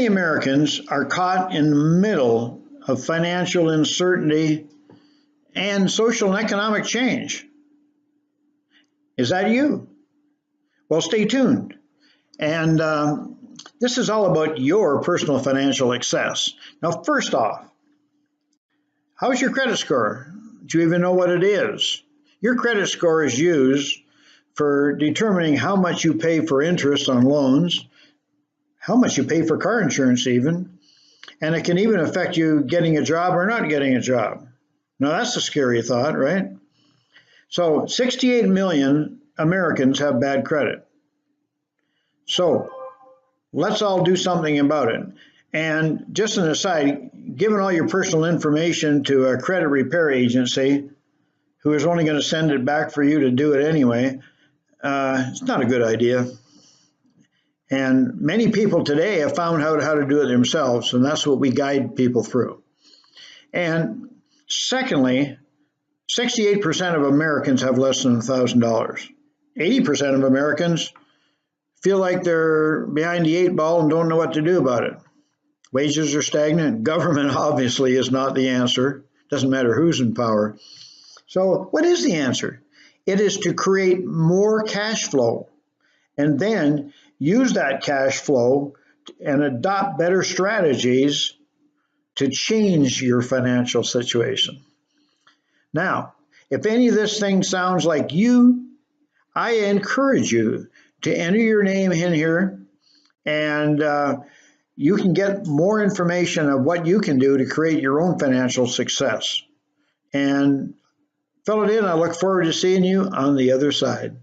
Americans are caught in the middle of financial uncertainty and social and economic change. Is that you? Well, stay tuned. And this is all about your personal financial success. Now, first off, how's your credit score? Do you even know what it is? Your credit score is used for determining how much you pay for interest on loans, how much you pay for car insurance even, and it can even affect you getting a job or not getting a job. Now that's a scary thought, right? So 68 million Americans have bad credit. So let's all do something about it. And just an aside, giving all your personal information to a credit repair agency who is only going to send it back for you to do it anyway, it's not a good idea. And many people today have found out how to do it themselves, and that's what we guide people through. And secondly, 68% of Americans have less than $1,000. 80% of Americans feel like they're behind the eight ball and don't know what to do about it. Wages are stagnant. Government obviously is not the answer. Doesn't matter who's in power. So what is the answer? It is to create more cash flow and then use that cash flow and adopt better strategies to change your financial situation. Now, if any of this thing sounds like you, I encourage you to enter your name in here, and you can get more information of what you can do to create your own financial success. And fill it in. I look forward to seeing you on the other side.